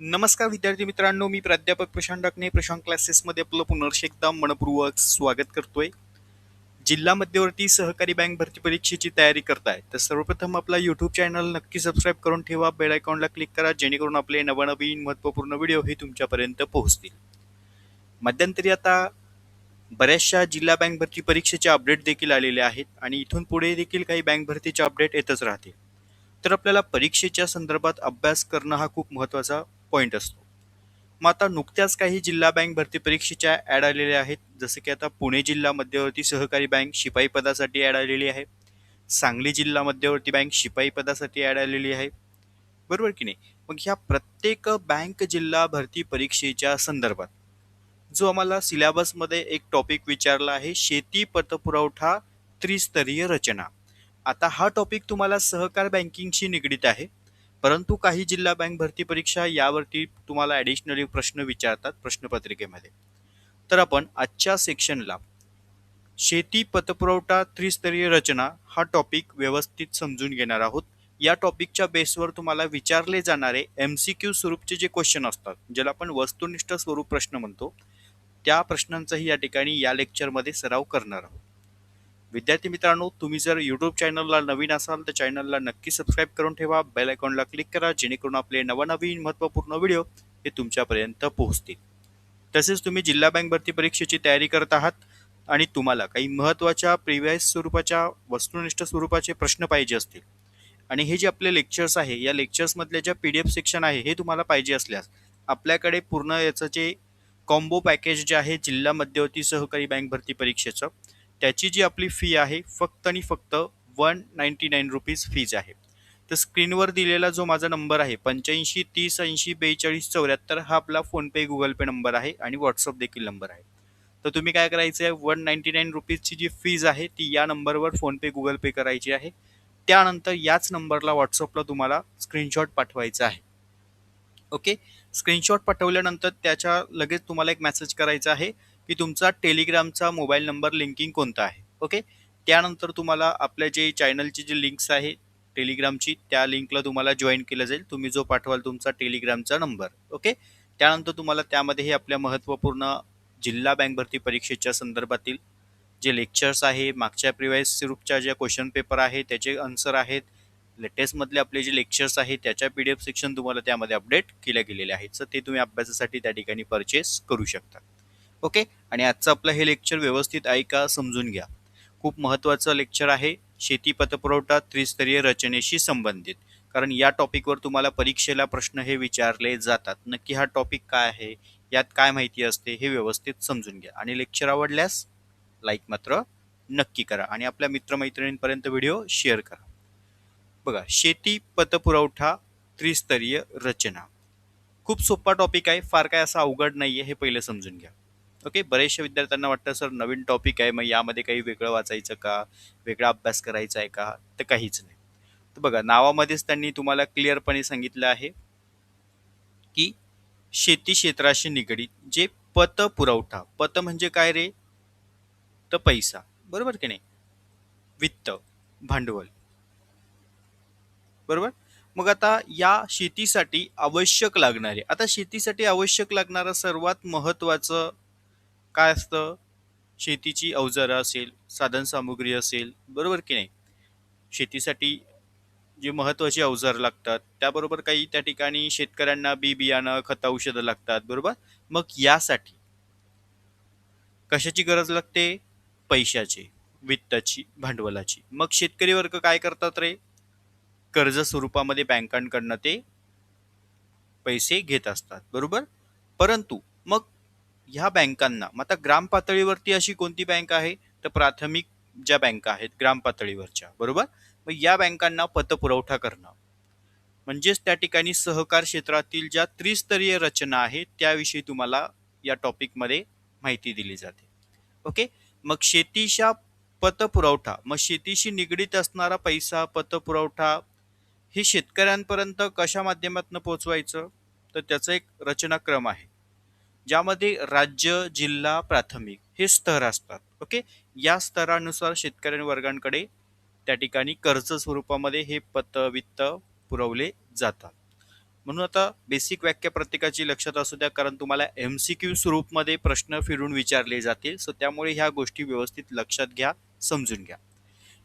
नमस्कार विद्यार्थी मित्रांनो, मी प्राध्यापक प्रशांत डाकणे प्रशांत क्लासेसमध्ये आपलं पुनर्ष एकदा मनपूर्वक स्वागत करतोय. जिल्हा मध्यवर्ती सहकारी बँक भरती परीक्षेची तयारी करताय तर सर्वप्रथम आपला यूट्यूब चॅनल नक्की सबस्क्राईब करून ठेवा, बेल आयकॉनला क्लिक करा, जेणेकरून आपले नवनवीन महत्त्वपूर्ण व्हिडिओ हे तुमच्यापर्यंत पोहोचतील. मध्यंतरी आता बऱ्याचशा जिल्हा बँक भरती परीक्षेचे अपडेट देखील आलेले आहेत आणि इथून पुढे देखील काही बँक भरतीचे अपडेट येतच राहतील. तर आपल्याला परीक्षेच्या संदर्भात अभ्यास करणं हा खूप महत्त्वाचा पॉईंट असतो. मग आता नुकत्याच काही जिल्हा बँक भरती परीक्षेच्या ॲड आलेल्या आहेत. जसं की आता पुणे जिल्हा मध्यवर्ती सहकारी बँक शिपाई पदासाठी ॲड आलेली आहे. सांगली जिल्हा मध्यवर्ती बँक शिपाई पदासाठी ॲड आलेली आहे. बरोबर की नाही? मग ह्या प्रत्येक बँक जिल्हा भरती परीक्षेच्या संदर्भात जो आम्हाला सिलेबसमध्ये एक टॉपिक विचारला आहे, शेती पतपुरवठा त्रिस्तरीय रचना. आता हा टॉपिक तुम्हाला सहकार बँकिंगशी निगडीत आहे, परंतु काही जिल्हा बँक भरती परीक्षा यावरती तुम्हाला ॲडिशनली प्रश्न विचारतात प्रश्नपत्रिकेमध्ये. तर आपण आजच्या सेक्शनला शेती पतपुरवठा त्रिस्तरीय रचना हा टॉपिक व्यवस्थित समजून घेणार आहोत. या टॉपिकच्या बेसवर तुम्हाला विचारले जाणारे MCQ स्वरूपचे जे क्वेश्चन असतात, ज्याला आपण वस्तुनिष्ठ स्वरूप प्रश्न म्हणतो, त्या प्रश्नांचाही या ठिकाणी या लेक्चरमध्ये सराव करणार आहोत. विद्यार्थी मित्रांनो, तुम्ही जर यूट्यूब चॅनलला नवीन असाल तर चॅनलला नक्की सबस्क्राईब करून ठेवा, बेल आयकॉनला क्लिक करा, जेणेकरून आपले नवनवीन महत्त्वपूर्ण व्हिडिओ हे तुमच्यापर्यंत पोहोचतील. तसेच तुम्ही जिल्हा बँक भरती परीक्षेची तयारी करत आहात आणि तुम्हाला काही महत्त्वाच्या प्रिव्हियस स्वरूपाच्या वस्तुनिष्ठ स्वरूपाचे प्रश्न पाहिजे असतील आणि हे जे आपले लेक्चर्स आहे, या लेक्चर्समधले ज्या PDF सेक्शन आहे हे तुम्हाला पाहिजे असल्यास आपल्याकडे पूर्ण याचं जे कॉम्बो पॅकेज जे आहे जिल्हा मध्यवर्ती सहकारी बँक भरती परीक्षेचं, त्याची जी आपली फी आहे फक्त आणि फक्त 199 रुपीज फीज आहे. तर स्क्रीनवर दिलेला जो माझा नंबर आहे 8530804274, हा आपला फोनपे गुगल पे नंबर आहे आणि व्हॉट्सअप देखील नंबर आहे. तर तुम्ही काय करायचं आहे, 199 रुपीजची जी फीज आहे ती या नंबरवर फोनपे गुगल पे करायची आहे. त्यानंतर याच नंबरला व्हॉट्सअपला तुम्हाला स्क्रीनशॉट पाठवायचा आहे. ओके, स्क्रीनशॉट पाठवल्यानंतर त्याच्या लगेच तुम्हाला एक मेसेज करायचा आहे की तुमचा टेलिग्रामचा मोबाईल नंबर लिंकिंग कोणता आहे. ओके, त्यानंतर तुम्हाला आपल्या जे चॅनलची जी लिंक्स आहे टेलिग्रामची, त्या लिंकला तुम्हाला जॉईन केलं जाईल, तुम्ही जो पाठवाल तुमचा टेलिग्रामचा नंबर. ओके, त्यानंतर तुम्हाला त्यामध्ये हे आपल्या महत्त्वपूर्ण जिल्हा बँक भरती परीक्षेच्या संदर्भातील जे लेक्चर्स आहे, मागच्या प्रिव्हियस स्वरूपच्या ज्या क्वेश्चन पेपर आहे त्याचे आन्सर आहेत, लेटेस्टमधले आपले जे लेक्चर्स आहेत त्याच्या PDF सेक्शन तुम्हाला त्यामध्ये अपडेट केल्या गेलेले आहेत. तर ते तुम्ही अभ्यासासाठी त्या ठिकाणी परचेस करू शकता. ओके, आणि आजचं आपलं हे लेक्चर व्यवस्थित ऐका, समजून घ्या. खूप महत्त्वाचं लेक्चर आहे शेती पतपुरवठा त्रिस्तरीय रचनेशी संबंधित, कारण या टॉपिकवर तुम्हाला परीक्षेला प्रश्न हे विचारले जातात. नक्की हा टॉपिक काय आहे, यात काय माहिती असते, हे व्यवस्थित समजून घ्या. आणि लेक्चर आवडल्यास लाईक मात्र नक्की करा आणि आपल्या मित्रमैत्रिणींपर्यंत व्हिडिओ शेअर करा. बघा, शेती पतपुरवठा त्रिस्तरीय रचना खूप सोपा टॉपिक आहे, फार काय असा अवघड नाही आहे, हे पहिले समजून घ्या. ओके, बरेचशा विद्यार्थ्यांना वाटतं सर नवीन टॉपिक आहे, मग यामध्ये काही वेगळं वाचायचं का, वेगळा अभ्यास करायचा आहे का, तर काहीच नाही. तर बघा, नावामध्येच त्यांनी तुम्हाला क्लिअरपणे सांगितलं आहे की शेती क्षेत्राशी निगडीत जे पतपुरवठा, पत म्हणजे काय रे, तर पैसा, बरोबर की नाही, वित्त, भांडवल, बरोबर. मग आता या शेतीसाठी आवश्यक लागणारे, आता शेतीसाठी आवश्यक लागणारं सर्वात महत्त्वाचं काय असतं, शेतीची अवजारं असेल, साधनसामुग्री असेल, बरोबर की नाही. शेतीसाठी जे महत्त्वाची अवजारं लागतात, त्याबरोबर काही त्या ठिकाणी शेतकऱ्यांना बी बियाणं खत औषधं लागतात, बरोबर. मग यासाठी कशाची गरज लागते, पैशाची, वित्ताची, भांडवलाची. मग शेतकरी वर्ग काय करतात रे, कर्ज स्वरूपामध्ये बँकांकडनं ते पैसे घेत असतात, बरोबर. परंतु मग ह्या बँकांना, मग आता ग्राम पातळीवरती अशी कोणती बँक आहे, तर प्राथमिक ज्या बँका आहेत ग्राम पातळीवरच्या, बरोबर. मग या बँकांना पतपुरवठा करणं म्हणजेच त्या ठिकाणी सहकार क्षेत्रातील ज्या त्रिस्तरीय रचना आहे त्याविषयी तुम्हाला या टॉपिकमध्ये माहिती दिली जाते. ओके, मग शेतीच्या पतपुरवठा, मग शेतीशी निगडीत असणारा पैसा, पतपुरवठा हे शेतकऱ्यांपर्यंत कशा माध्यमातून पोहोचवायचं, तर त्याचा एक रचनाक्रम आहे ज्यामध्ये राज्य, जिल्हा, प्राथमिक हे स्तर असतात. ओके, या स्तरानुसार शेतकरी वर्गांकडे त्या ठिकाणी कर्ज स्वरूपामध्ये हे वित्त पुरवले जातात. म्हणून आता बेसिक वाक्य प्रत्येकाची लक्षात असू द्या, कारण तुम्हाला MCQ स्वरूपमध्ये प्रश्न फिरून विचारले जातील. सो त्यामुळे ह्या गोष्टी व्यवस्थित लक्षात घ्या, समजून घ्या.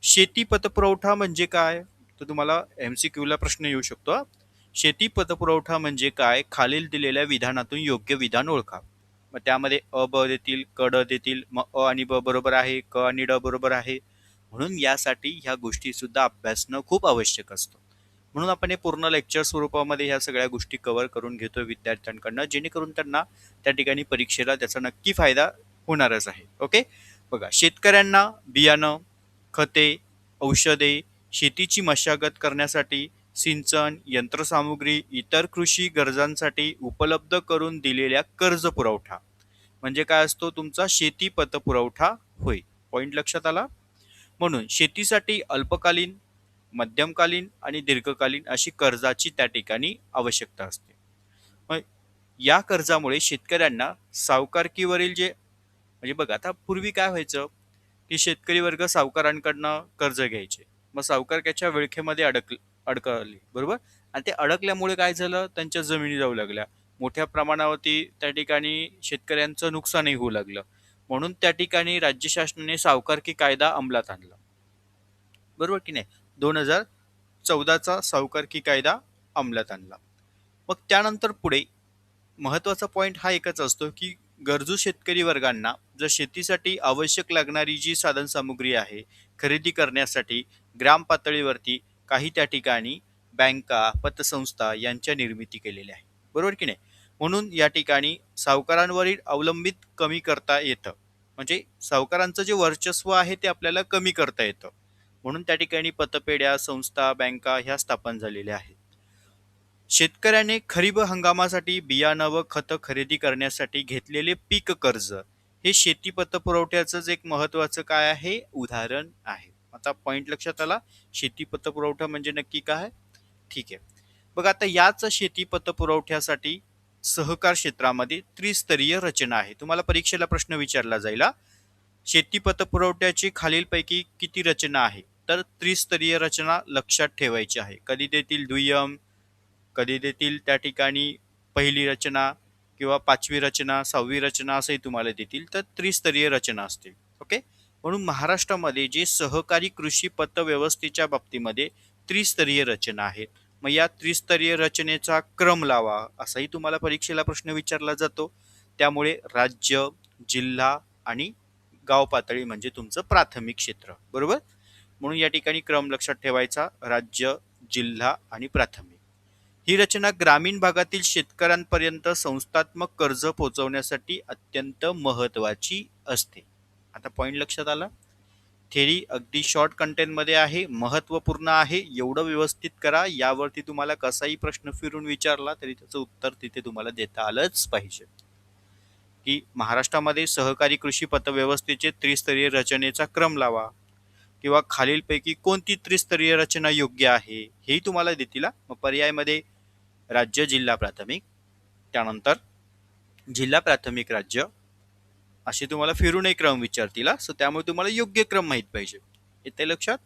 शेती पतपुरवठा म्हणजे काय? तर तुम्हाला MCQ ला प्रश्न येऊ शकतो हा. शेती पतपुरवठा म्हणजे काय? खालील दिलेल्या विधानातून योग्य विधान ओळखा. मग त्यामध्ये अ ब देतील, क ड देतील, मग अ आणि ब बरोबर आहे, क आणि ड बरोबर आहे. म्हणून यासाठी ह्या गोष्टी सुद्धा अभ्यासणं खूप आवश्यक असतं. म्हणून आपण हे पूर्ण लेक्चर स्वरूपामध्ये ह्या सगळ्या गोष्टी कव्हर करून घेतोय विद्यार्थ्यांकडनं, जेणेकरून त्यांना त्या ठिकाणी परीक्षेला त्याचा नक्की फायदा होणारच आहे. ओके, बघा, शेतकऱ्यांना बियाणं, खते, औषधे, शेतीची मशागत करण्यासाठी सिंचन, यंत्रसामुग्री, इतर कृषी गरजांसाठी उपलब्ध करून दिलेल्या कर्ज पुरवठा म्हणजे काय असतो? तुमचा शेती पतपुरवठा होय. पॉइंट लक्षात आला? म्हणून शेतीसाठी अल्पकालीन, मध्यमकालीन आणि दीर्घकालीन अशी कर्जाची त्या ठिकाणी आवश्यकता असते. मग या कर्जामुळे शेतकऱ्यांना सावकारकीवरील जे, म्हणजे बघा, आता पूर्वी काय व्हायचं की शेतकरी वर्ग सावकारांकडनं कर्ज घ्यायचे, मग सावकार त्याच्या विळखेमध्ये अडकले, बरोबर. आणि ते अडकल्यामुळे काय झालं? त्यांच्या जमिनी जाऊ लागल्या, मोठ्या प्रमाणावरती त्या ठिकाणी शेतकऱ्यांचं नुकसानही होऊ लागलं. म्हणून त्या ठिकाणी राज्य शासनाने सावकारकी कायदा अंमलात आणला, बरोबर की नाही? 2014चा सावकारकी कायदा अंमलात आणला. मग त्यानंतर पुढे महत्वाचा पॉइंट हा एकच असतो की गरजू शेतकरी वर्गांना जर शेतीसाठी आवश्यक लागणारी जी साधनसामुग्री आहे खरेदी करण्यासाठी ग्राम पातळीवरती काही त्या ठिकाणी बँका, पतसंस्था यांच्या निर्मिती केलेल्या आहे, बरोबर की नाही? म्हणून या ठिकाणी सावकारांवरील अवलंबित कमी करता येतं, म्हणजे सावकारांचं जे वर्चस्व आहे ते आपल्याला कमी करता येतं. म्हणून त्या ठिकाणी पतपेढ्या, संस्था, बँका ह्या स्थापन झालेल्या आहेत. शेतकऱ्याने खरीप हंगामासाठी बियाणं व खतं खरेदी करण्यासाठी घेतलेले पीक कर्ज हे शेती पतपुरवठ्याचंच एक महत्वाचं काय आहे? उदाहरण आहे. आता पॉइंट लक्षात आला? शेती पतपुरवठा म्हणजे नक्की काय? ठीक आहे, बघा, आता याच शेती पतपुरवठ्यासाठी सहकार क्षेत्रामध्ये त्रिस्तरीय रचना आहे. तुम्हाला परीक्षेला प्रश्न विचारला जाईल हा. शेती पतपुरवठ्याची खालीलपैकी किती रचना आहे? तर त्रिस्तरीय रचना लक्षात ठेवायची आहे. कधी देतील दुय्यम, कधी देतील त्या ठिकाणी पहिली रचना, किंवा पाचवी रचना, सहावी रचना असंही तुम्हाला देतील. तर त्रिस्तरीय रचना असते. ओके, म्हणून महाराष्ट्रामध्ये जे सहकारी कृषी पत व्यवस्थेच्या बाबतीमध्ये त्रिस्तरीय रचना आहेत. मग या त्रिस्तरीय रचनेचा क्रम लावा, असाही तुम्हाला परीक्षेला प्रश्न विचारला जातो. त्यामुळे राज्य, जिल्हा आणि गाव पातळी म्हणजे तुमचं प्राथमिक क्षेत्र, बरोबर. म्हणून या ठिकाणी क्रम लक्षात ठेवायचा: राज्य, जिल्हा आणि प्राथमिक. ही रचना ग्रामीण भागातील शेतकऱ्यांपर्यंत संस्थात्मक कर्ज पोहोचवण्यासाठी अत्यंत महत्वाची असते. आता पॉइंट लक्षात आला? थेरी अगदी शॉर्ट कंटेंटमध्ये आहे, महत्वपूर्ण आहे. एवढं व्यवस्थित करा, यावरती तुम्हाला कसाही प्रश्न फिरून विचारला तरी त्याचं उत्तर तिथे तुम्हाला देता आलंच पाहिजे. की महाराष्ट्रामध्ये सहकारी कृषी पतव्यवस्थेचे त्रिस्तरीय रचनेचा क्रम लावा, किंवा खालीलपैकी कोणती त्रिस्तरीय रचना योग्य आहे हेही तुम्हाला देतील. मग पर्यायमध्ये राज्य, जिल्हा, प्राथमिक, त्यानंतर जिल्हा, प्राथमिक, राज्य असे तुम्हाला फिरून एक क्रम विचारतील. सो त्यामुळे तुम्हाला योग्य क्रम माहीत पाहिजे. येते लक्षात?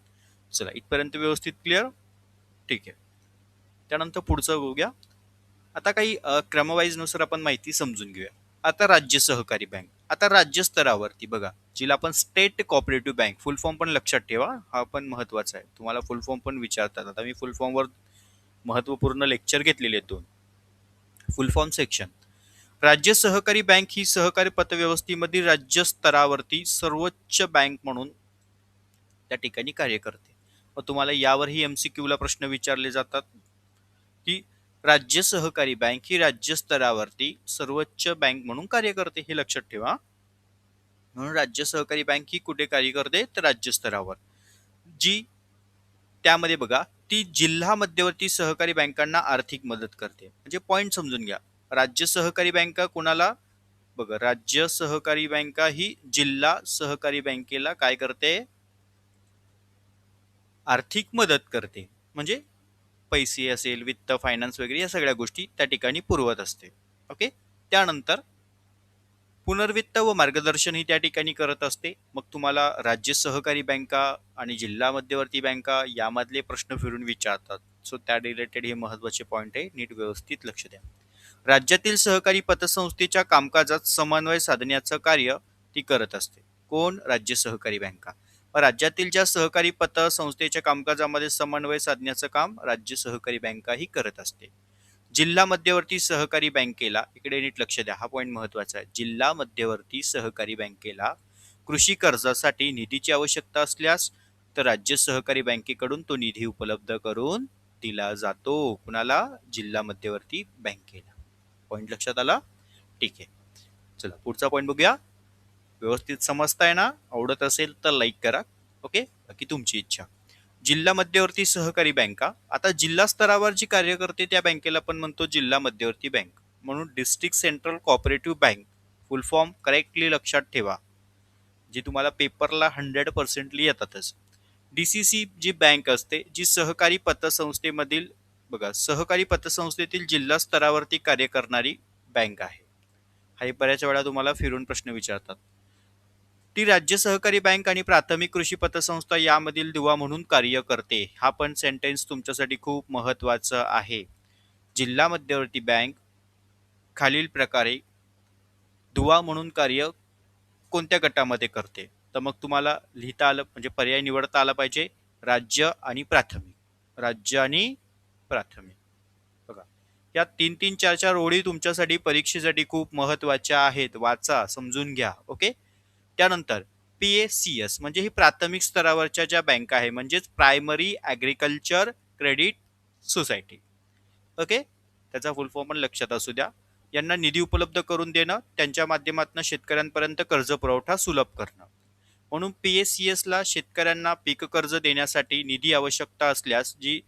चला, इथपर्यंत व्यवस्थित क्लिअर? ठीक आहे. त्यानंतर पुढचं बघूया. आता काही क्रमवाईज नुसार आपण माहिती समजून घेऊया. आता राज्य सहकारी बँक. आता राज्य स्तरावरती बघा, जिला आपण स्टेट कोऑपरेटिव्ह बँक, फुल फॉर्म पण लक्षात ठेवा, हा पण महत्वाचा आहे. तुम्हाला फुल फॉर्म पण विचारतात. आता मी फुल फॉर्मवर महत्वपूर्ण लेक्चर घेतलेले आहेत 2. फुल फॉर्म सेक्शन. राज्य सहकारी बँक ही सहकारी पतव्यवस्थेमध्ये राज्य स्तरावरती सर्वोच्च बँक म्हणून त्या ठिकाणी कार्य करते. मग तुम्हाला यावरही MCQ ला प्रश्न विचारले जातात की राज्य सहकारी बँक ही राज्य स्तरावरती सर्वोच्च बँक म्हणून कार्य करते, हे लक्षात ठेवा. म्हणून राज्य सहकारी बँक ही कुठे कार्य करते? तर राज्य स्तरावर. जी त्यामध्ये बघा, ती जिल्हा मध्यवर्ती सहकारी बँकांना आर्थिक मदत करते. म्हणजे पॉइंट समजून घ्या. राज्य सहकारी बँका कोणाला? बघा, राज्य सहकारी बँका ही जिल्हा सहकारी बँकेला काय करते? आर्थिक मदत करते. म्हणजे पैसे असेल, वित्त, फायनान्स वगैरे या सगळ्या गोष्टी त्या ठिकाणी पुरवत असते. ओके, त्यानंतर पुनर्वित्त व मार्गदर्शन ही त्या ठिकाणी करत असते. मग तुम्हाला राज्य सहकारी बँका आणि जिल्हा मध्यवर्ती बँका यामधले प्रश्न फिरून विचारतात. सो त्या रिलेटेड हे महत्वाचे पॉईंट आहे, नीट व्यवस्थित लक्ष द्या. राज्यातील सहकारी पतसंस्थेच्या कामकाजात समन्वय साधण्याचं कार्य ती करत असते. कोण? राज्य सहकारी बँका. राज्यातील ज्या सहकारी पतसंस्थेच्या कामकाजामध्ये समन्वय साधण्याचं काम राज्य सहकारी बँका ही करत असते. जिल्हा मध्यवर्ती सहकारी बँकेला, इकडे नीट लक्ष द्या, हा पॉईंट महत्वाचा आहे. जिल्हा मध्यवर्ती सहकारी बँकेला कृषी कर्जासाठी निधीची आवश्यकता असल्यास तर राज्य सहकारी बँकेकडून तो निधी उपलब्ध करून दिला जातो. कुणाला? जिल्हा मध्यवर्ती बँकेला. पॉईंट लक्षात आला? ठीक आहे. चला पुढचा पॉईंट बघूया. व्यवस्थित समजताय ना? आवडत असेल तर लाईक करा. ओके, बाकी तुमची इच्छा. जिल्हा मध्यवर्ती सहकारी बँका, आता जिल्हा स्तरावर जी कार्य करते त्या बँकेला पण म्हणतो जिल्हा मध्यवर्ती बँक. म्हणून डिस्ट्रिक्ट सेंट्रल कोऑपरेटिव्ह बँक फुल फॉर्म करेक्टली लक्षात ठेवा, जी तुम्हाला पेपरला 100% येतातच. डीसीसी जी बँक असते, जी सहकारी पतसंस्थेमधील, बघा, सहकारी पतसंस्थेतील जिल्हा स्तरावरती कार्य करणारी बँक आहे. हा बऱ्याच वेळा तुम्हाला फिरून प्रश्न विचारतात. ती राज्य सहकारी बँक आणि प्राथमिक कृषी पतसंस्था यामधील दुवा म्हणून कार्य करते. हा पण सेंटेन्स तुमच्यासाठी खूप महत्वाचा आहे. जिल्हा मध्यवर्ती बँक खालील प्रकारे दुवा म्हणून कार्य कोणत्या गटामध्ये करते? तर मग तुम्हाला लिहिता आलं, म्हणजे पर्याय निवडता आला पाहिजे, राज्य आणि प्राथमिक. राज्य आणि प्राथमिक. बघा, या 3-3, 4-4 ओळी तुमच्यासाठी परीक्षेसाठी खूप महत्वाच्या आहेत. वाचा, समजून घ्या. ओके. त्यानंतर PACS म्हणजे ही प्राथमिक स्तरावरच्या ज्या बँका आहे, म्हणजेच primary agriculture credit society. Okay, त्याचा फुल फॉर्म पण लक्षात असू द्या. यांना निधी उपलब्ध करून देणं, त्यांच्या माध्यमातून शेतकऱ्यांपर्यंत कर्ज पुरवठा सुलभ करणं. म्हणून PACS ला शेतकऱ्यांना पीक कर्ज देण्यासाठी निधी आवश्यकता असल्यास जी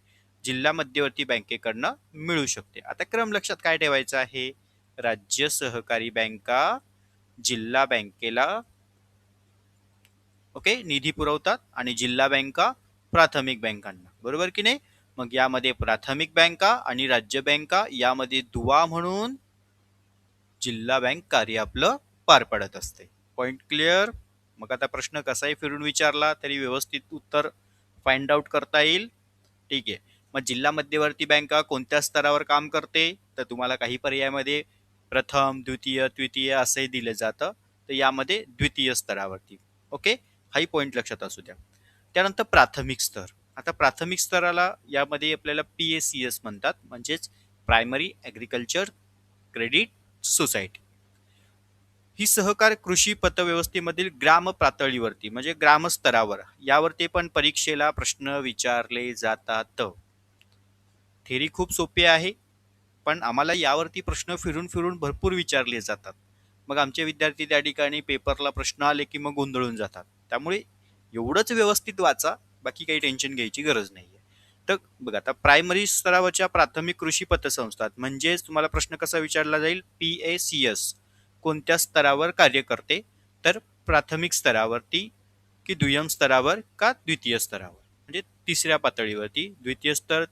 जिल्हा मध्यवर्ती बँकेकडनं मिळू शकते. आता क्रम लक्षात काय ठेवायचा आहे? राज्य सहकारी बँका जिल्हा बँकेला ओके निधी पुरवतात आणि जिल्हा बँका प्राथमिक बँकांना. बरोबर की नाही? मग यामध्ये प्राथमिक बँका आणि राज्य बँका यामध्ये दुवा म्हणून जिल्हा बँक कार्य आपलं पार पाडत असते. Point clear? मग आता प्रश्न कसाही फिरून विचारला तरी व्यवस्थित उत्तर फाइंड आउट करता येईल. ठीक आहे. मग जिल्हा मध्यवर्ती बँका कोणत्या स्तरावर काम करते? तर तुम्हाला काही पर्यायामध्ये प्रथम, द्वितीय, तृतीय असंही दिलं जातं. तर यामध्ये द्वितीय स्तरावरती. ओके, हाही पॉइंट लक्षात असू द्या. त्यानंतर प्राथमिक स्तर. आता प्राथमिक स्तराला यामध्ये आपल्याला PACS म्हणतात, म्हणजेच प्रायमरी ॲग्रिकल्चर क्रेडिट सोसायटी. ही सहकार कृषी पतव्यवस्थेमधील ग्राम पातळीवरती म्हणजे ग्रामस्तरावर यावरती पण परीक्षेला प्रश्न विचारले जातात. थेरी खूप सोपी आहे, पण आम्हाला यावरती प्रश्न फिरून फिरून भरपूर विचारले जातात. मग आमचे विद्यार्थी त्या ठिकाणी पेपरला प्रश्न आले की मग गोंधळून जातात. त्यामुळे एवढंच व्यवस्थित वाचा, बाकी काही टेन्शन घ्यायची गरज नाही. तर बघा, आता प्रायमरी स्तरावरच्या प्राथमिक कृषी पतसंस्था म्हणजेच तुम्हाला प्रश्न कसा विचारला जाईल? PACS कोणत्या स्तरावर कार्य करते? तर प्राथमिक स्तरावरती की दुय्यम स्तरावर का द्वितीय स्तरावर, म्हणजे तिसऱ्या पातळीवरती, द्वितीय स्तर,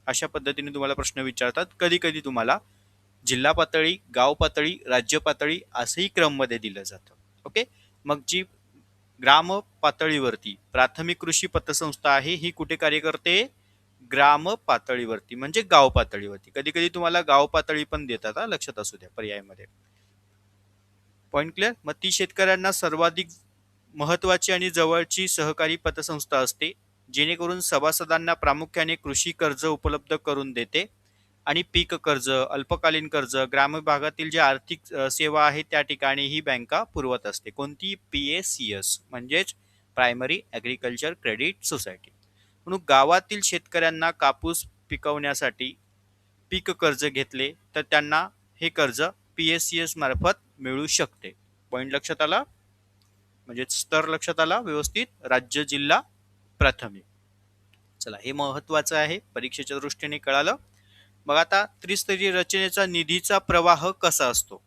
अशा पद्धतीने तुम्हाला प्रश्न विचारतात. कधी कधी तुम्हाला जिल्हा पातळी, गाव पातळी, राज्य पातळी असंही क्रममध्ये दिलं जातं. ओके. मग जी ग्राम पातळीवरती प्राथमिक कृषी पतसंस्था आहे ही कुठे कार्य करते? ग्राम पातळीवरती म्हणजे गाव पातळीवरती. कधी कधी तुम्हाला गाव पातळी पण देतात, लक्षात असू द्या पर्यायामध्ये. Point clear? मग ती शेतकऱ्यांना सर्वाधिक महत्वाची आणि जवळची सहकारी पतसंस्था असते, जेणेकरून सभासदांना प्रामुख्याने कृषी कर्ज उपलब्ध करून देते आणि पीक कर्ज, अल्पकालीन कर्ज, ग्रामीण भागातील जे आर्थिक सेवा आहे त्या ठिकाणी ही बँका पुरवत असते. कोणती? PACS म्हणजेच प्रायमरी ॲग्रिकल्चर क्रेडिट सोसायटी. म्हणून गावातील शेतकऱ्यांना कापूस पिकवण्यासाठी पीक कर्ज घेतले तर त्यांना हे कर्ज PACS मार्फत मिळू शकते. पॉइंट लक्षात आला? म्हणजे स्तर लक्षात आला व्यवस्थित? राज्य, जिल्हा, प्राथमिक. चला, हे महत्वाचं आहे, परीक्षेच्या दृष्टीने कळालं. मग आता त्रिस्तरीय रचनेचा निधीचा प्रवाह कसा असतो?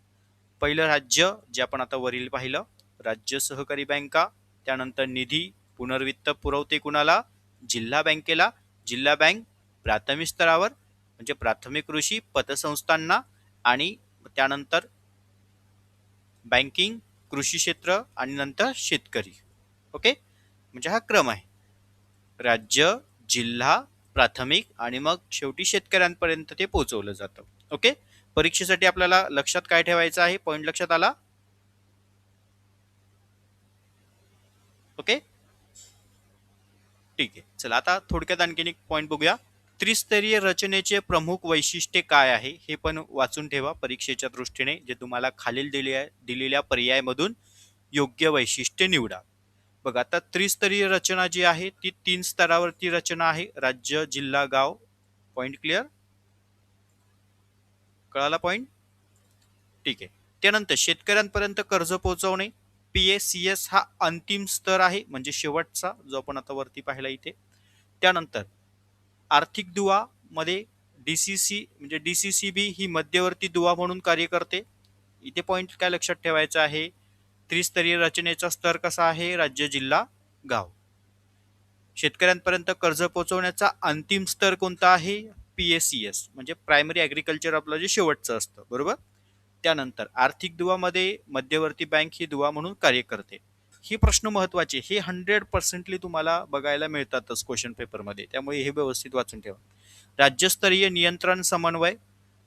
पहिलं राज्य, जे आपण आता वरील पाहिलं, राज्य सहकारी बँका. त्यानंतर निधी पुनर्वित्त पुरवते कुणाला? जिल्हा बँकेला. जिल्हा बँक प्राथमिक स्तरावर म्हणजे प्राथमिक कृषी पतसंस्थांना, आणि त्यानंतर बँकिंग, कृषी क्षेत्र आणि नंतर शेतकरी. ओके, म्हणजे हा क्रम आहे. राज्य, जिल्हा, प्राथमिक आणि मग शेवटी शेतकऱ्यांपर्यंत ते पोहोचवलं जातं. ओके. परीक्षेसाठी आपल्याला लक्षात काय ठेवायचं आहे, पॉईंट लक्षात आला? ओके, ठीक आहे. चला आता थोडक्यात आणखीन एक पॉईंट बघूया. त्रिस्तरीय रचनेचे प्रमुख वैशिष्ट्ये काय आहे हे पण वाचून ठेवा परीक्षेच्या दृष्टीने. जे तुम्हाला खालील दिलेल्या पर्यायामधून योग्य वैशिष्ट्य निवडा. बघा आता त्रिस्तरीय रचना जी आहे ती 3 स्तरावरती रचना आहे. राज्य, जिल्हा, गाव. Point clear? कळाला पॉईंट? ठीक आहे. त्यानंतर शेतकऱ्यांपर्यंत कर्ज पोहोचवणे. PACS हा अंतिम स्तर आहे, म्हणजे शेवटचा, जो आपण आता वरती पाहिला इथे. त्यानंतर आर्थिक दुवा मध्ये DCC म्हणजे DCCB ही मध्यवर्ती दुवा म्हणून कार्य करते. इथे पॉईंट काय लक्षात ठेवायचा आहे, त्रिस्तरीय रचनेचा स्तर कसा आहे, राज्य, जिल्हा, गाव. शेतकऱ्यांपर्यंत कर्ज पोहोचवण्याचा अंतिम स्तर कोणता आहे, PACS म्हणजे प्रायमरी ॲग्रिकल्चर आपलं जे शेवटचं असतं, बरोबर. त्यानंतर आर्थिक दुवामध्ये मध्यवर्ती बँक ही दुवा म्हणून कार्य करते. ही प्रश्न महत्वाचे, हे 100% तुम्हाला बघायला मिळतातच क्वेश्चन पेपरमध्ये, त्यामुळे हे व्यवस्थित वाचून ठेवा. राज्यस्तरीय नियंत्रण समन्वय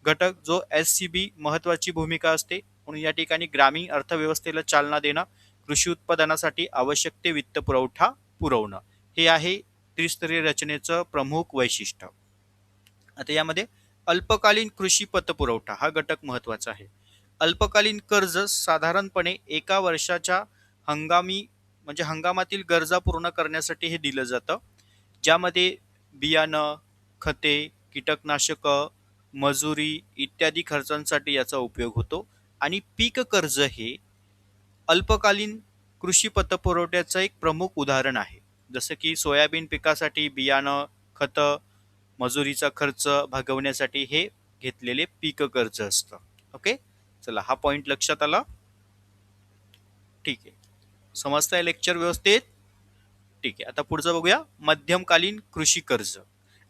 घटक जो SCB महत्वाची भूमिका असते, म्हणून या ठिकाणी ग्रामीण अर्थव्यवस्थेला चालना देणं, कृषी उत्पादनासाठी आवश्यक ते वित्त पुरवठा पुरवणं, हे आहे त्रिस्तरीय रचनेचं प्रमुख वैशिष्ट्य. आता यामध्ये अल्पकालीन कृषी पतपुरवठा हा घटक महत्वाचा आहे. अल्पकालीन कर्ज साधारणपणे एका वर्षाच्या म्हणजे हंगामातील गरजा पूर्ण करण्यासाठी हे दिलं जातं, ज्यामध्ये बियाणं, खते, कीटकनाशक, मजुरी इत्यादी खर्चांसाठी याचा उपयोग होतो. आणि पीक कर्ज हे अल्पकालीन कृषी पतपुरवठ्याचं एक प्रमुख उदाहरण आहे. जसं की सोयाबीन पिकासाठी बियाणं, खत, मजुरीचा खर्च भागवण्यासाठी हे घेतलेले पीक कर्ज असतं. ओके, चला हा पॉइंट लक्षात आला? ठीक आहे, समजतंय लेक्चर व्यवस्थित? ठीक आहे, आता पुढचं बघूया, मध्यमकालीन कृषी कर्ज.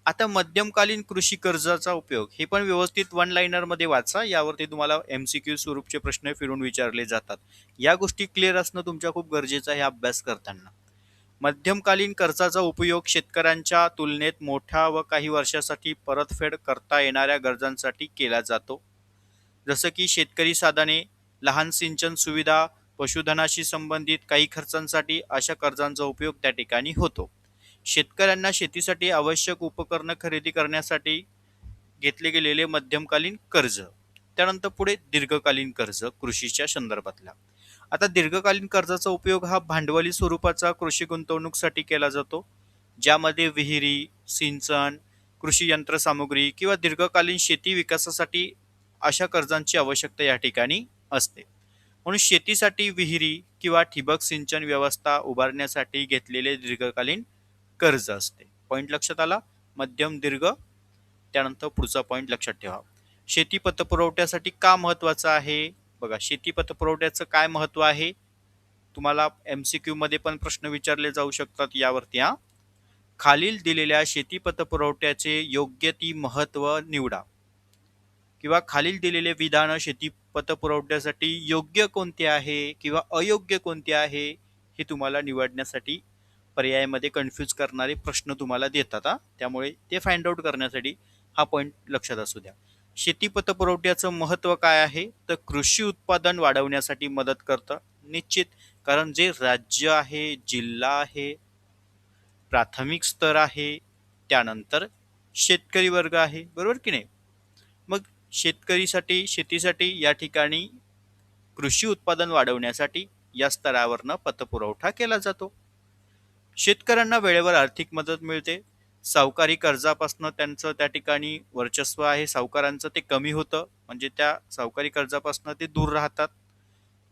आता मध्यमकालीन कृषी कर्जाचा उपयोग हे पण व्यवस्थित वन लाइनर मध्ये वाचा, यावरती तुम्हाला MCQ स्वरूपचे प्रश्न फिरून विचारले जातात. या गोष्टी क्लिअर असणं तुमच्या खूप गरजेचं आहे अभ्यास करताना. मध्यमकालीन कर्जाचा उपयोग शेतकऱ्यांच्या तुलनेत मोठ्या व काही वर्षासाठी परतफेड करता येणाऱ्या गरजांसाठी केला जातो. जसं की शेतकरी साधने, लहान सिंचन सुविधा, पशुधनाशी संबंधित काही खर्चांसाठी अशा कर्जांचा उपयोग त्या ठिकाणी होतो. शेतकऱ्यांना शेतीसाठी आवश्यक उपकरणं खरेदी करण्यासाठी घेतले गेलेले मध्यमकालीन कर्ज. त्यानंतर पुढे दीर्घकालीन कर्ज कृषीच्या संदर्भातला. आता दीर्घकालीन कर्जाचा उपयोग हा भांडवली स्वरूपाचा कृषी गुंतवणूकसाठी केला जातो, ज्यामध्ये विहिरी, सिंचन, कृषी यंत्रसामुग्री किंवा दीर्घकालीन शेती विकासासाठी अशा कर्जांची आवश्यकता या ठिकाणी असते. म्हणून शेतीसाठी विहिरी किंवा ठिबक सिंचन व्यवस्था उभारण्यासाठी घेतलेले दीर्घकालीन कर्ज असते. पॉईंट लक्षात आला? मध्यम, दीर्घ. त्यानंतर पुढचा पॉईंट लक्षात ठेवा, शेती पतपुरवठ्यासाठी का महत्वाचं आहे. बघा, शेती पतपुरवठ्याचं काय महत्व आहे, तुम्हाला MCQ मध्ये पण प्रश्न विचारले जाऊ शकतात यावरती. खालील दिलेल्या शेती पतपुरवठ्याचे योग्य ती महत्व निवडा, किंवा खालील दिलेले विधान शेती पतपुरवठ्यासाठी योग्य कोणते आहे किंवा अयोग्य कोणते आहे हे तुम्हाला निवडण्यासाठी पर्यायामध्ये कन्फ्यूज करणारे प्रश्न तुम्हाला देतात. त्यामुळे ते फाइंड आउट करण्यासाठी हा पॉईंट लक्षात असू द्या. शेती पतपुरवठ्याचं महत्व काय आहे, तर कृषी उत्पादन वाढवण्यासाठी मदत करतं निश्चित, कारण जे राज्य आहे, जिल्हा आहे, प्राथमिक स्तर आहे, त्यानंतर शेतकरी वर्ग आहे, बरोबर की नाही. मग शेतीसाठी या ठिकाणी कृषी उत्पादन वाढवण्यासाठी या स्तरावरनं पतपुरवठा केला जातो. शेतकऱ्यांना वेळेवर आर्थिक मदत मिळते. सावकारी कर्जापासून त्यांचं त्या ठिकाणी वर्चस्व आहे, सावकारांचं ते कमी होतं, म्हणजे त्या सावकारी कर्जापासून ते दूर राहतात.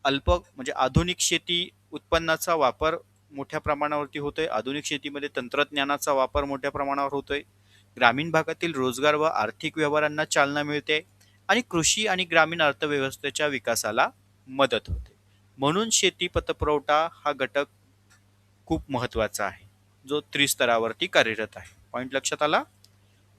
म्हणजे आधुनिक शेती उत्पन्नाचा वापर मोठ्या प्रमाणावरती होतोय. आधुनिक शेतीमध्ये तंत्रज्ञानाचा वापर मोठ्या प्रमाणावर होतोय. ग्रामीण भागातील रोजगार व आर्थिक व्यवहारांना चालना मिळते आणि कृषी आणि ग्रामीण अर्थव्यवस्थेच्या विकासाला मदत होते. म्हणून शेती पतपुरवठा हा घटक खूप महत्वाचा आहे, जो त्रिस्तरावरती कार्यरत आहे. पॉईंट लक्षात आला?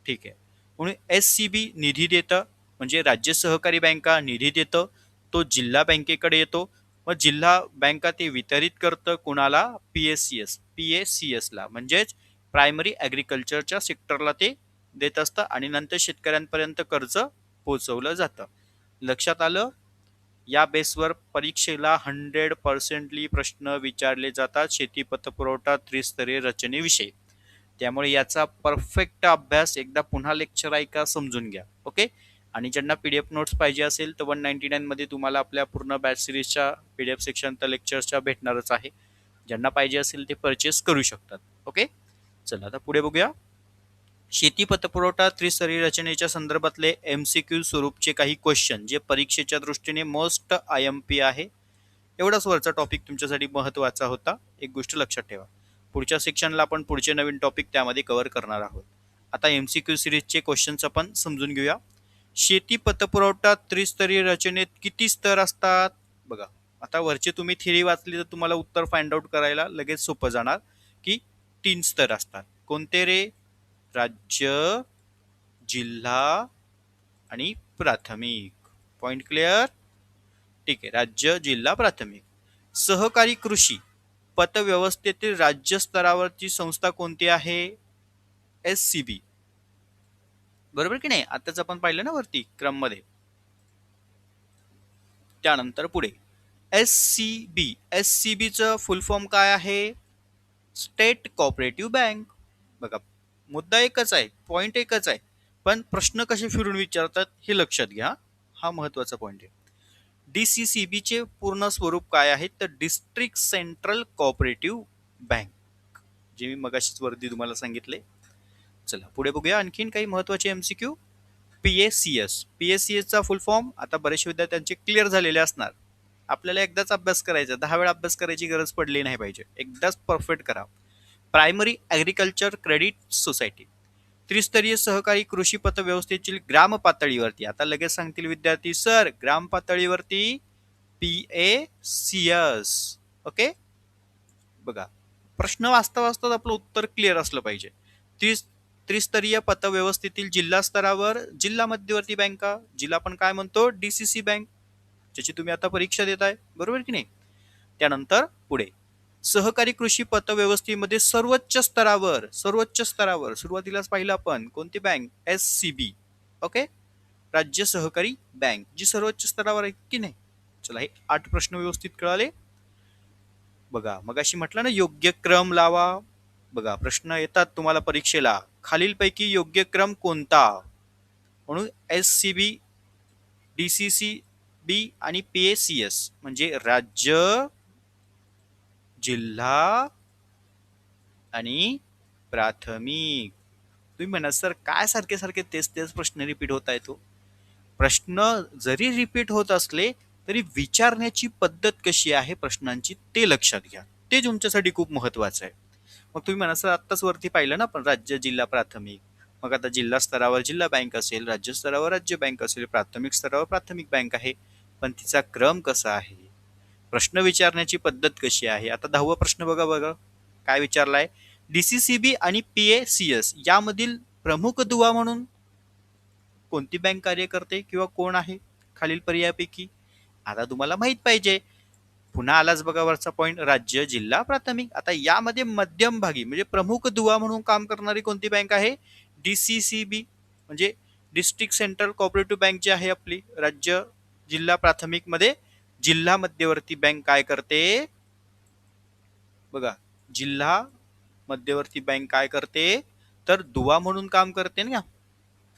ठीक आहे. म्हणून SCB निधी देतं, म्हणजे राज्य सहकारी बँका निधी देतं, तो जिल्हा बँकेकडे येतो, मग जिल्हा बँका ते वितरित करतं कुणाला, PACS ला, म्हणजेच प्रायमरी ॲग्रिकल्चरच्या सेक्टरला ते देत असतं आणि नंतर शेतकऱ्यांपर्यंत कर्ज पोहोचवलं जातं. लक्षात आलं? या बेसवर परीक्षेला 100% प्रश्न विचारले जातात शेती पतपुरवठा त्रिस्तरीय रचनेविषयी. त्यामुळे याचा परफेक्ट अभ्यास एकदा पुन्हा लेक्चर ऐका, समजून घ्या. ओके. आणि ज्यांना पीडीएफ नोट्स पाहिजे असेल तर 199 मध्ये तुम्हाला आपल्या पूर्ण बॅच सिरीजच्या पीडीएफ सेक्शन तर लेक्चर्सच्या भेटणारच आहे. ज्यांना पाहिजे असेल ते परचेस करू शकतात. ओके. चला आता पुढे बघूया. शेती पतपुरवठा त्रिस्तरीय रचनेच्या संदर्भातले MCQ स्वरूपचे काही क्वेश्चन जे परीक्षेच्या दृष्टीने मोस्ट IMP आहे. एवढाच वरचा टॉपिक तुमच्यासाठी महत्त्वाचा होता. एक गोष्ट लक्षात ठेवा, पुढच्या सेक्शनला आपण पुढचे नवीन टॉपिक त्यामध्ये कव्हर करणार आहोत. आता MCQ सिरीजचे क्वेश्चन्स आपण समजून घेऊया. शेती पतपुरवठा त्रिस्तरीय रचनेत किती स्तर असतात? बघा, आता वरचे तुम्ही थिअरी वाचली तर तुम्हाला उत्तर फाइंड आउट करायला लगेच सोपं जाणार की 3 स्तर असतात. कोणते रे? राज्य, जिल्हा आणि प्राथमिक. Point clear? ठीक आहे. राज्य, जिल्हा, प्राथमिक. सहकारी कृषी पतव्यवस्थेतील राज्य स्तरावरची संस्था कोणती आहे? SCB. बरोबर की नाही? आताच आपण पाहिलं ना वरती क्रम मध्ये. त्यानंतर पुढे SCB. SCBचं फुल फॉर्म काय आहे? State cooperative bank. बघा, मुद्दा एकच आहे, पॉइंट एकच आहे, पण प्रश्न कसे फिरून विचारतात हे लक्षात घ्या. हा महत्वाचा पॉइंट आहे. DCCB चे पूर्ण स्वरूप काय आहे? तर डिस्ट्रिक्ट सेंट्रल कोऑपरेटिव्ह बँक, जे मी मगाशीच वरती तुम्हाला सांगितले. चला पुढे बघूया आणखीन काही महत्वाचे MCQ. PACS चा फुल फॉर्म आता बरेचसे विद्यार्थ्यांचे क्लिअर झालेले असणार. आपल्याला एकदाच अभ्यास करायचा, 10 वेळा अभ्यास करायची गरज पडली नाही पाहिजे. एकदाच परफेक्ट करा. Primary agriculture credit society. त्रिस्तरीय सहकारी कृषी पतव्यवस्थेतील ग्राम पातळीवरती. आता लगेच सांगतील विद्यार्थी, सर ग्राम पातळीवरती PACS. ओके. बघा, प्रश्न वाचता वाचता आपलं उत्तर क्लिअर असलं पाहिजे. त्रिस्तरीय पतव्यवस्थेतील जिल्हा स्तरावर जिल्हा मध्यवर्ती बँका, जिल्हा आपण काय म्हणतो? DCC बँक, ज्याची तुम्ही आता परीक्षा देताय. बरोबर की नाही? त्यानंतर पुढे सहकारी कृषी पतव्यवस्थेमध्ये सर्वोच्च स्तरावर सुरुवातीलाच पाहिलं आपण कोणती बँक? SCB. ओके. राज्य सहकारी बँक, जी सर्वोच्च स्तरावर आहे की नाही. चला, हे 8 प्रश्न व्यवस्थित कळाले. बघा, मगाशी म्हटलं ना योग्य क्रम लावा. बघा, प्रश्न येतात तुम्हाला परीक्षेला, खालीलपैकी योग्य क्रम कोणता? म्हणून SCB, DCCB आणि PACS म्हणजे राज्य, जिल्हा आणि प्राथमिक. तुम्ही म्हणा सर काय सारखे सारखे तेच प्रश्न रिपीट होत आहे. तो प्रश्न जरी रिपीट होत असले तरी विचारण्याची पद्धत कशी आहे प्रश्नांची ते लक्षात घ्या. ते तुमच्यासाठी खूप महत्वाचं आहे. मग तुम्ही म्हणा सर आत्ताच वरती पाहिलं ना पण राज्य, जिल्हा, प्राथमिक. मग आता जिल्हा स्तरावर जिल्हा बँक असेल, राज्य स्तरावर राज्य बँक असेल, प्राथमिक स्तरावर प्राथमिक बँक आहे, पण तिचा क्रम कसा आहे, प्रश्न विचारण्याची पद्धत कशी आहे. आता 10वा प्रश्न बघा काय विचारलाय. DCCB आणि PACS यामधील प्रमुख दुवा म्हणून कोणती बँक कार्य करते किंवा कोण आहे खालील पर्यायापैकी? आता तुम्हाला माहित पाहिजे. पुन्हा आलाच बघा वरचा पॉइंट, राज्य, जिल्हा, प्राथमिक. आता यामध्ये मध्यम भागी म्हणजे प्रमुख दुवा म्हणून काम करणारी कोणती बँक आहे? DCCB म्हणजे डिस्ट्रिक्ट सेंट्रल कोऑपरेटिव्ह बँक जी आहे आपली, राज्य, जिल्हा, प्राथमिक मध्ये जिल्हा मध्यवर्ती बँक काय करते? बघा, जिल्हा मध्यवर्ती बँक काय करते? तर दुवा म्हणून काम करते ना.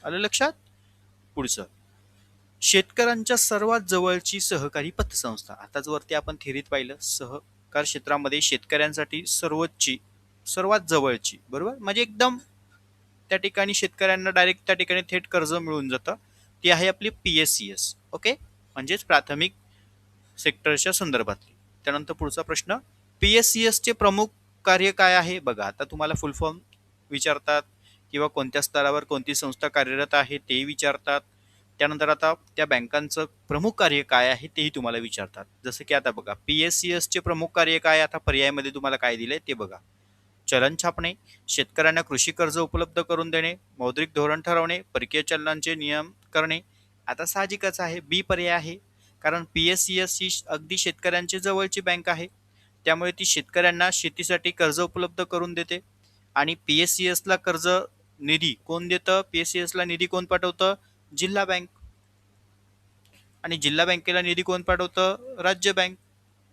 आलं लक्षात? पुढचं, शेतकऱ्यांच्या सर्वात जवळची सहकारी पतसंस्था. आताच वरती आपण थेरीत पाहिलं, सहकार क्षेत्रामध्ये शेतकऱ्यांसाठी सर्वात जवळची, बरोबर, म्हणजे एकदम त्या ठिकाणी शेतकऱ्यांना डायरेक्ट त्या ठिकाणी थेट कर्ज मिळून जातं, ती आहे आपली PACS. ओके, म्हणजेच प्राथमिक सेक्टरच्या संदर्भातली. त्यानंतर पुढचा प्रश्न, PACS चे प्रमुख कार्य काय आहे? बघा, आता तुम्हाला फुल फॉर्म विचारतात किंवा कोणत्या स्तरावर कोणती संस्था कार्यरत आहे ते विचारतात. त्यानंतर आता त्या बँकांचं प्रमुख कार्य काय आहे तेही तुम्हाला विचारतात. जसं की आता बघा, PACS चे प्रमुख कार्य काय? आता पर्यायामध्ये तुम्हाला काय दिलंय ते बघा. चलन छापणे, शेतकऱ्यांना कृषी कर्ज उपलब्ध करून देणे, मौद्रिक धोरण ठरवणे, परकीय चलनांचे नियम करणे. आता साहजिकच आहे बी पर्याय आहे, कारण PACS ही अगदी शेतकऱ्यांची जवळची बँक आहे, त्यामुळे ती शेतकऱ्यांना शेतीसाठी कर्ज उपलब्ध करून देते. आणि PSCS ला कर्ज निधी कोण देतं? PSCS ला निधी कोण पाठवतं? जिल्हा बँक. आणि जिल्हा बँकेला निधी कोण पाठवतं? राज्य बँक.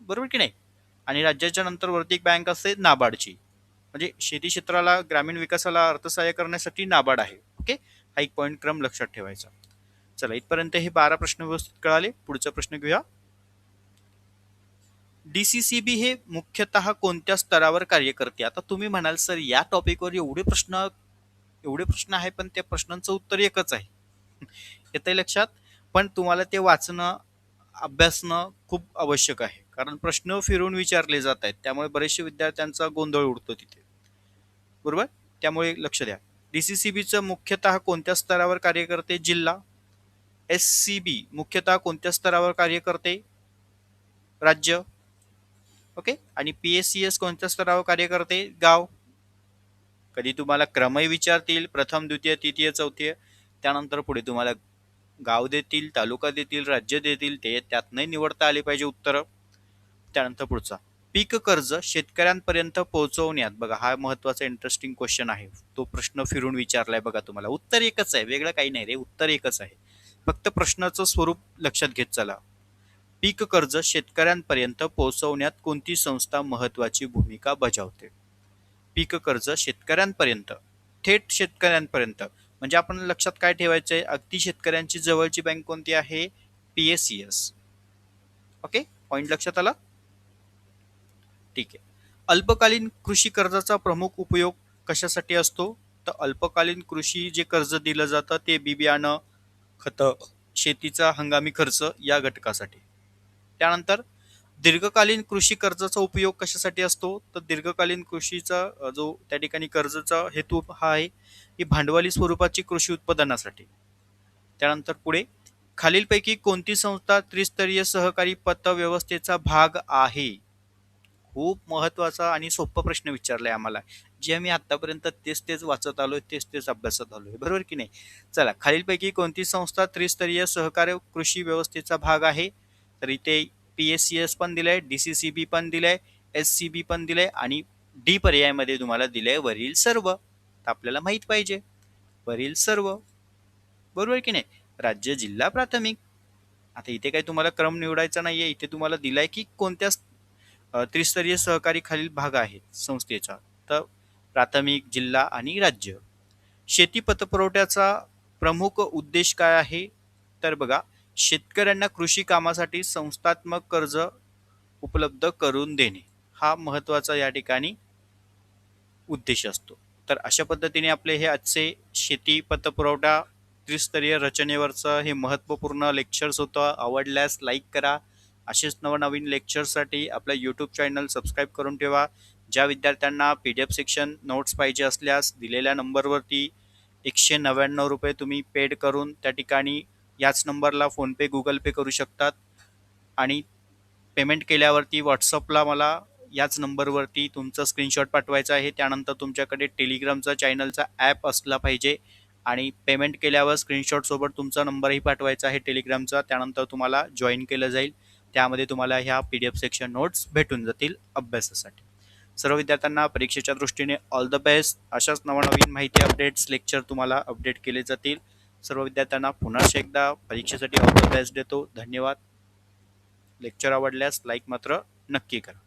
बरोबर की नाही? आणि राज्याच्या नंतर वरती एक बँक असते नाबार्डची, म्हणजे शेती क्षेत्राला ग्रामीण विकासाला अर्थसहाय्य करण्यासाठी नाबार्ड आहे. ओके, हा एक पॉईंट क्रम लक्षात ठेवायचा. चला, इथपर्यंत हे 12 प्रश्न व्यवस्थित कळाले. पुढचा प्रश्न घेऊया. DCCB हे मुख्यतः कोणत्या स्तरावर कार्य करते? आता तुम्ही म्हणाल सर या टॉपिकवर एवढे प्रश्न आहे पण त्या प्रश्नांचं उत्तर एकच आहे. येतंय लक्षात? पण तुम्हाला ते वाचणं, अभ्यासणं खूप आवश्यक आहे, कारण प्रश्न फिरून विचारले जात आहेत, त्यामुळे बरेचसे विद्यार्थ्यांचा गोंधळ उडतो तिथे. बरोबर? त्यामुळे लक्ष द्या. DCCBचं मुख्यतः कोणत्या स्तरावर कार्य करते? जिल्हा. SCB मुख्यतः कोणत्या स्तरावर कार्य करते? राज्य. ओके. आणि PSCS कोणत्या स्तरावर कार्य करते? गाव. कधी तुम्हाला क्रमही विचारतील, प्रथम, द्वितीय, तृतीय, चौथीय, त्यानंतर पुढे तुम्हाला गाव देतील, तालुका देतील, राज्य देतील, ते त्यातनंही निवडता आले पाहिजे उत्तर. त्यानंतर पुढचा, पीक कर्ज शेतकऱ्यांपर्यंत पोहोचवण्यात, बघा हा महत्वाचा इंटरेस्टिंग क्वेश्चन आहे. तो प्रश्न फिरून विचारलाय बघा तुम्हाला. उत्तर एकच आहे, वेगळं काही नाही रे, उत्तर एकच आहे. फक्त प्रश्नाचं स्वरूप लक्षात घेत चला. पीक कर्ज शेतकऱ्यांपर्यंत पोहोचवण्यात कोणती संस्था महत्वाची भूमिका बजावते? पीक कर्ज शेतकऱ्यांपर्यंत, थेट शेतकऱ्यांपर्यंत, म्हणजे आपण लक्षात काय ठेवायचंय? अगदी शेतकऱ्यांची जवळची बँक कोणती आहे? PSCS. ओके, पॉइंट लक्षात आला? ठीक आहे. अल्पकालीन कृषी कर्जाचा प्रमुख उपयोग कशासाठी असतो? तर अल्पकालीन कृषी जे कर्ज दिलं जातं ते बियाणं, खतं, शेतीचा हंगामी खर्च या घटकासाठी. त्यानंतर दीर्घकालीन कृषी कर्जाचा उपयोग कशासाठी असतो? तर दीर्घकालीन कृषीचा जो त्या ठिकाणी कर्जाचा हेतू हा आहे की भांडवली स्वरूपाची कृषी उत्पादनासाठी. त्यानंतर पुढे, खालीलपैकी कोणती संस्था त्रिस्तरीय सहकारी पतव्यवस्थेचा भाग आहे? खूप महत्वाचा आणि सोपा प्रश्न विचारलाय आम्हाला, जे आम्ही आतापर्यंत तेच वाचत आलोय, तेच अभ्यासत आलोय, बरोबर की नाही? चला, खालीलपैकी कोणती संस्था त्रिस्तरीय सहकारी कृषी व्यवस्थेचा भाग आहे? तर इथे PSCS पण दिलंय, DCCB पण दिलंय, SCB पण दिलंय, आणि डी पर्यायामध्ये तुम्हाला दिलंय वरील सर्व. तर आपल्याला माहित पाहिजे वरील सर्व, बरोबर की नाही? राज्य, जिल्हा, प्राथमिक. आता इथे काही तुम्हाला क्रम निवडायचा नाहीये, इथे तुम्हाला दिलाय की कोणत्या त्रिस्तरीय सहकारी खालील भाग आहेत संस्थेचा. तर प्राथमिक, जिल्हा आणि राज्य. शेती पतपुरवठ्याचा प्रमुख उद्देश काय आहे? तर बघा, शेतकऱ्यांना कृषी कामासाठी संस्थात्मक कर्ज उपलब्ध करून देणे, हा महत्वाचा या ठिकाणी उद्देश असतो. तर अशा पद्धतीने आपले हे आजचे शेती पतपुरवठा त्रिस्तरीय रचनेवरचं हे महत्त्वपूर्ण लेक्चर्स होतं. आवडल्यास लाईक करा. असेच नवनवीन लेक्चरसाठी आपलं यूट्यूब चॅनल सबस्क्राईब करून ठेवा. ज्या विद्यार्थ्यांना PDF सेक्शन नोट्स पाहिजे असल्यास दिलेल्या नंबरवरती 199 रुपये तुम्ही पेड करून त्या ठिकाणी याच नंबरला फोनपे, गुगल पे करू शकतात. आणि पेमेंट केल्यावरती व्हॉट्सअपला मला याच नंबरवरती तुमचा स्क्रीनशॉट पाठवायचा आहे. त्यानंतर तुमच्याकडे टेलिग्रामचा चॅनलचा ॲप असला पाहिजे, आणि पेमेंट केल्यावर स्क्रीनशॉट सोबत तुमचा नंबरही पाठवायचा आहे टेलिग्रामचा. त्यानंतर तुम्हाला जॉईन केलं जाईल. त्यामध्ये तुम्हाला ह्या PDF सेक्शन नोट्स भेटून जातील अभ्यासासाठी. सर्व विद्यार्थ्यांना परीक्षेच्या दृष्टीने ऑल द बेस्ट. अशाच नवनवीन माहिती, अपडेट्स, लेक्चर तुम्हाला अपडेट केले जातील. सर्व विद्यार्थ्यांना पुन्हा एकदा परीक्षेसाठी ऑल द बेस्ट देतो. धन्यवाद. लेक्चर आवडल्यास लाईक मात्र नक्की करा.